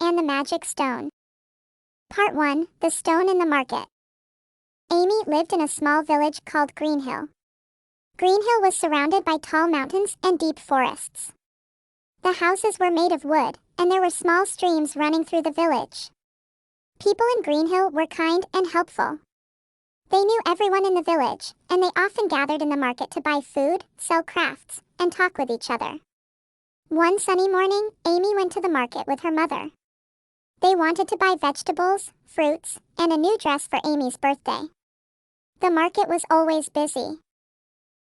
and the Magic Stone. Part 1. The Stone in the Market. Amy lived in a small village called Greenhill. Greenhill was surrounded by tall mountains and deep forests. The houses were made of wood, and there were small streams running through the village. People in Greenhill were kind and helpful. They knew everyone in the village, and they often gathered in the market to buy food, sell crafts, and talk with each other. One sunny morning, Amy went to the market with her mother. They wanted to buy vegetables, fruits, and a new dress for Amy's birthday. The market was always busy.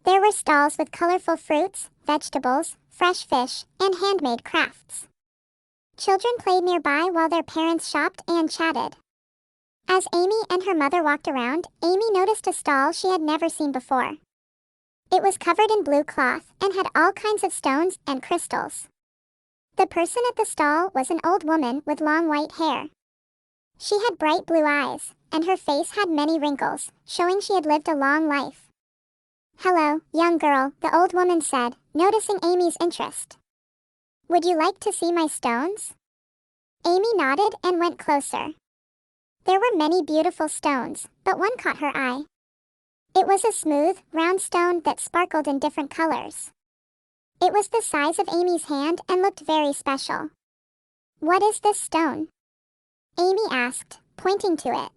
There were stalls with colorful fruits, vegetables, fresh fish, and handmade crafts. Children played nearby while their parents shopped and chatted. As Amy and her mother walked around, Amy noticed a stall she had never seen before. It was covered in blue cloth and had all kinds of stones and crystals. The person at the stall was an old woman with long white hair. She had bright blue eyes, and her face had many wrinkles, showing she had lived a long life. "Hello, young girl," the old woman said, noticing Amy's interest. "Would you like to see my stones?" Amy nodded and went closer. There were many beautiful stones, but one caught her eye. It was a smooth, round stone that sparkled in different colors. It was the size of Amy's hand and looked very special. "What is this stone?" Amy asked, pointing to it.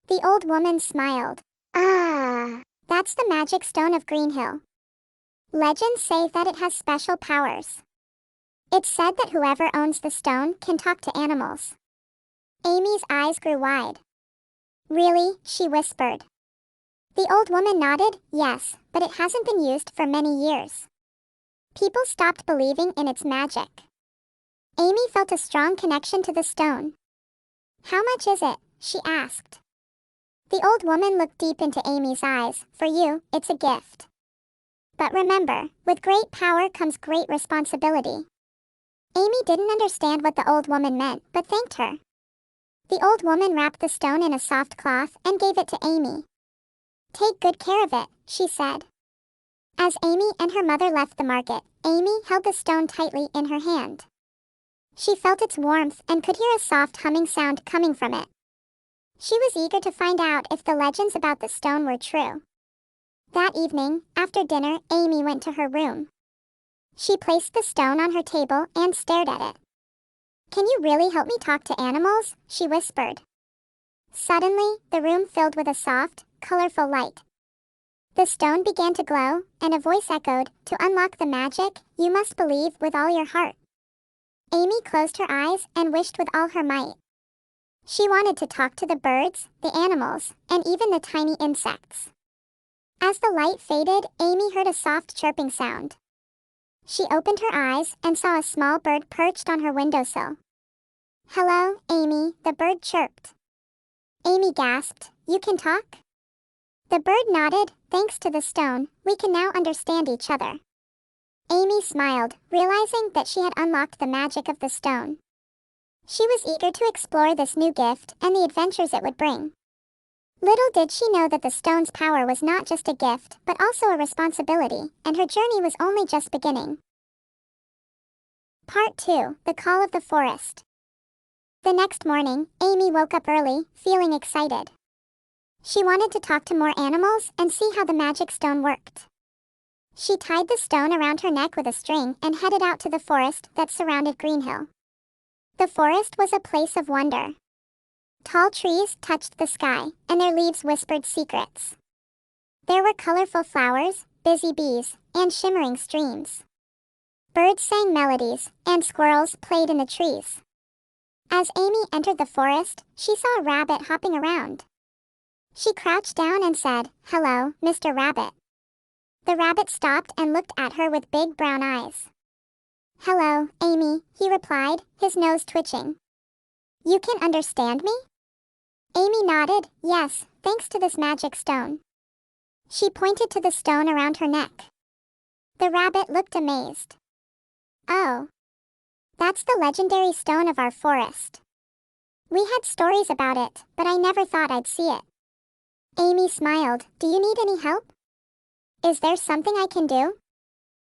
The old woman smiled. "Ah, that's the magic stone of Greenhill. Legends say that it has special powers. It's said that whoever owns the stone can talk to animals." Amy's eyes grew wide. "Really?" she whispered. The old woman nodded, "Yes, but it hasn't been used for many years. People stopped believing in its magic." Amy felt a strong connection to the stone. "How much is it?" she asked. The old woman looked deep into Amy's eyes. "For you, it's a gift. But remember, with great power comes great responsibility." Amy didn't understand what the old woman meant, but thanked her. The old woman wrapped the stone in a soft cloth and gave it to Amy. "Take good care of it," she said. As Amy and her mother left the market, Amy held the stone tightly in her hand. She felt its warmth and could hear a soft humming sound coming from it. She was eager to find out if the legends about the stone were true. That evening, after dinner, Amy went to her room. She placed the stone on her table and stared at it. "Can you really help me talk to animals?" she whispered. Suddenly, the room filled with a soft, colorful light. The stone began to glow, and a voice echoed, "To unlock the magic, you must believe with all your heart." Amy closed her eyes and wished with all her might. She wanted to talk to the birds, the animals, and even the tiny insects. As the light faded, Amy heard a soft chirping sound. She opened her eyes and saw a small bird perched on her windowsill. "Hello, Amy," the bird chirped. Amy gasped, "You can talk?" The bird nodded, "Thanks to the stone, we can now understand each other." Amy smiled, realizing that she had unlocked the magic of the stone. She was eager to explore this new gift and the adventures it would bring. Little did she know that the stone's power was not just a gift, but also a responsibility, and her journey was only just beginning. Part 2. The Call of the Forest. The next morning, Amy woke up early, feeling excited. She wanted to talk to more animals and see how the magic stone worked. She tied the stone around her neck with a string and headed out to the forest that surrounded Greenhill. The forest was a place of wonder. Tall trees touched the sky, and their leaves whispered secrets. There were colorful flowers, busy bees, and shimmering streams. Birds sang melodies, and squirrels played in the trees. As Amy entered the forest, she saw a rabbit hopping around. She crouched down and said, "Hello, Mr. Rabbit." The rabbit stopped and looked at her with big brown eyes. "Hello, Amy," he replied, his nose twitching. "You can understand me?" Amy nodded, "Yes, thanks to this magic stone." She pointed to the stone around her neck. The rabbit looked amazed. "Oh, that's the legendary stone of our forest. We had stories about it, but I never thought I'd see it." Amy smiled. "Do you need any help? Is there something I can do?"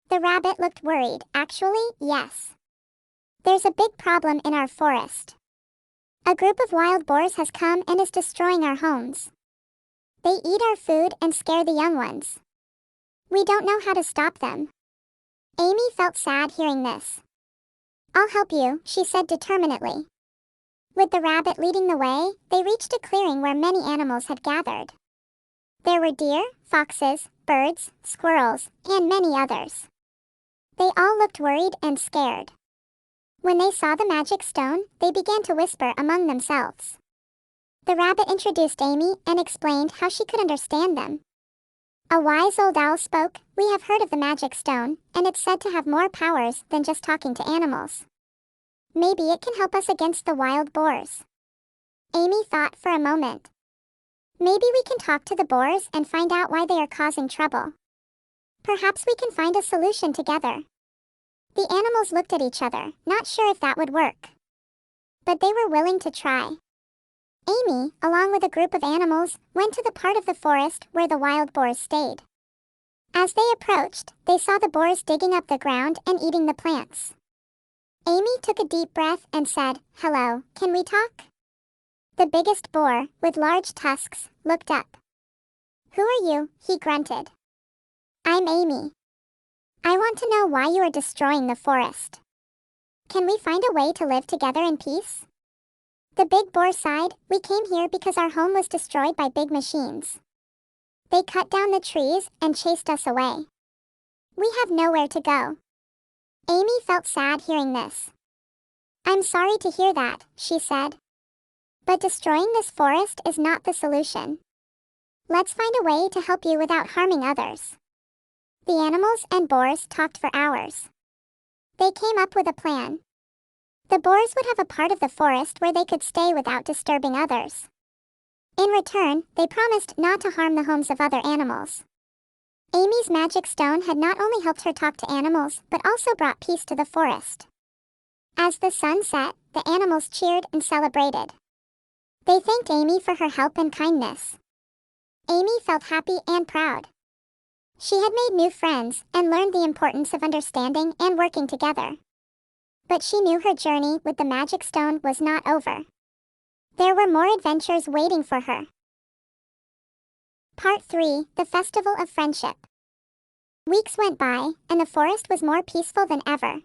The rabbit looked worried. "Actually, yes. There's a big problem in our forest. A group of wild boars has come and is destroying our homes. They eat our food and scare the young ones. We don't know how to stop them. Amy felt sad hearing this. I'll help you, she said determinedly. With the rabbit leading the way, they reached a clearing where many animals had gathered. There were deer, foxes, birds, squirrels, and many others. They all looked worried and scared. When they saw the magic stone, they began to whisper among themselves. The rabbit introduced Amy and explained how she could understand them. A wise old owl spoke, "We have heard of the magic stone, and it's said to have more powers than just talking to animals. Maybe it can help us against the wild boars." Amy thought for a moment. Maybe we can talk to the boars and find out why they are causing trouble. Perhaps we can find a solution together. The animals looked at each other, not sure if that would work. But they were willing to try. Amy, along with a group of animals, went to the part of the forest where the wild boars stayed. As they approached, they saw the boars digging up the ground and eating the plants. Amy took a deep breath and said, "Hello, can we talk?" The biggest boar, with large tusks, looked up. "Who are you?" he grunted. "I'm Amy. I want to know why you are destroying the forest. Can we find a way to live together in peace?" The big boar sighed, "We came here because our home was destroyed by big machines. They cut down the trees and chased us away. We have nowhere to go." Amy felt sad hearing this. "I'm sorry to hear that," she said. "But destroying this forest is not the solution. Let's find a way to help you without harming others." The animals and boars talked for hours. They came up with a plan. The boars would have a part of the forest where they could stay without disturbing others. In return, they promised not to harm the homes of other animals. Amy's magic stone had not only helped her talk to animals, but also brought peace to the forest. As the sun set, the animals cheered and celebrated. They thanked Amy for her help and kindness. Amy felt happy and proud. She had made new friends and learned the importance of understanding and working together. But she knew her journey with the magic stone was not over. There were more adventures waiting for her. Part 3: The Festival of Friendship. Weeks went by, and the forest was more peaceful than ever.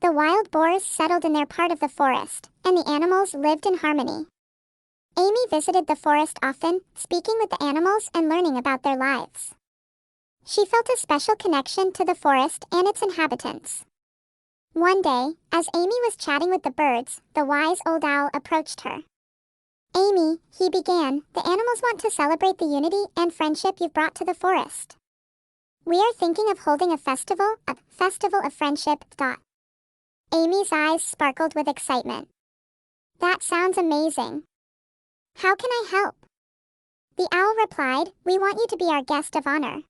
The wild boars settled in their part of the forest, and the animals lived in harmony. Amy visited the forest often, speaking with the animals and learning about their lives. She felt a special connection to the forest and its inhabitants. One day, as Amy was chatting with the birds, the wise old owl approached her. "Amy," he began, "the animals want to celebrate the unity and friendship you've brought to the forest. We are thinking of holding a festival of friendship. Amy's eyes sparkled with excitement. "That sounds amazing. How can I help?" The owl replied, "We want you to be our guest of honor.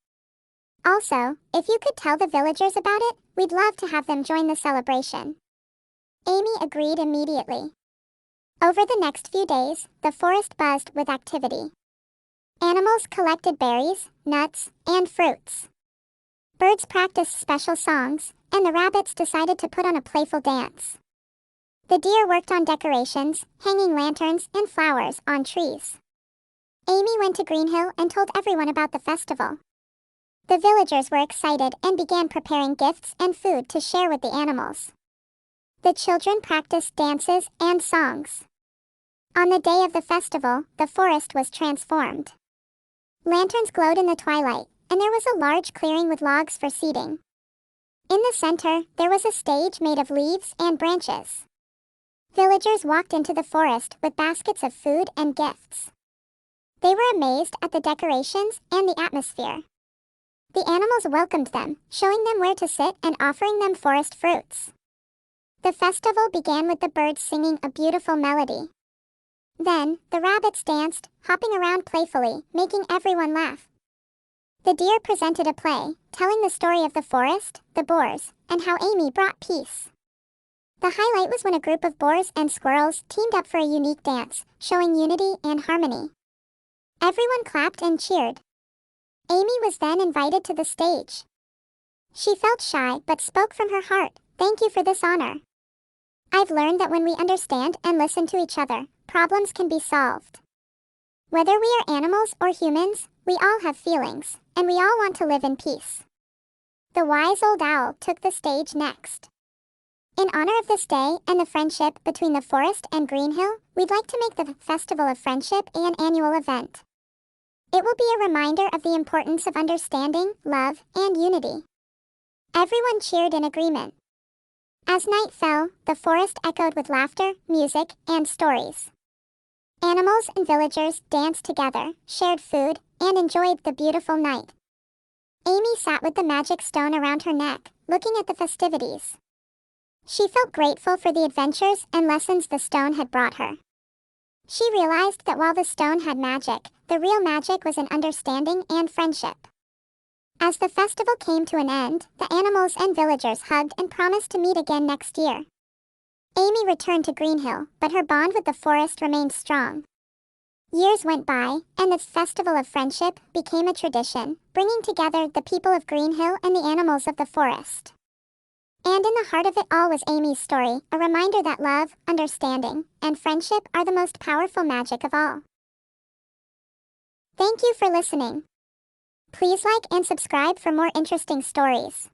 Also, if you could tell the villagers about it, we'd love to have them join the celebration." Amy agreed immediately. Over the next few days, the forest buzzed with activity. Animals collected berries, nuts, and fruits. Birds practiced special songs, and the rabbits decided to put on a playful dance. The deer worked on decorations, hanging lanterns and flowers on trees. Amy went to Greenhill and told everyone about the festival. The villagers were excited and began preparing gifts and food to share with the animals. The children practiced dances and songs. On the day of the festival, the forest was transformed. Lanterns glowed in the twilight, and there was a large clearing with logs for seating. In the center, there was a stage made of leaves and branches. Villagers walked into the forest with baskets of food and gifts. They were amazed at the decorations and the atmosphere. The animals welcomed them, showing them where to sit and offering them forest fruits. The festival began with the birds singing a beautiful melody. Then, the rabbits danced, hopping around playfully, making everyone laugh. The deer presented a play, telling the story of the forest, the boars, and how Amy brought peace. The highlight was when a group of boars and squirrels teamed up for a unique dance, showing unity and harmony. Everyone clapped and cheered. Amy was then invited to the stage. She felt shy but spoke from her heart, "Thank you for this honor. I've learned that when we understand and listen to each other, problems can be solved. Whether we are animals or humans, we all have feelings, and we all want to live in peace. The wise old owl took the stage next. In honor of this day and the friendship between the forest and Greenhill, we'd like to make the Festival of Friendship an annual event. It will be a reminder of the importance of understanding, love, and unity. Everyone cheered in agreement. As night fell, the forest echoed with laughter, music, and stories. Animals and villagers danced together, shared food, and enjoyed the beautiful night. Amy sat with the magic stone around her neck, looking at the festivities. She felt grateful for the adventures and lessons the stone had brought her. She realized that while the stone had magic, the real magic was in understanding and friendship. As the festival came to an end, the animals and villagers hugged and promised to meet again next year. Amy returned to Greenhill, but her bond with the forest remained strong. Years went by, and the Festival of Friendship became a tradition, bringing together the people of Greenhill and the animals of the forest. And in the heart of it all was Amy's story, a reminder that love, understanding, and friendship are the most powerful magic of all. Thank you for listening. Please like and subscribe for more interesting stories.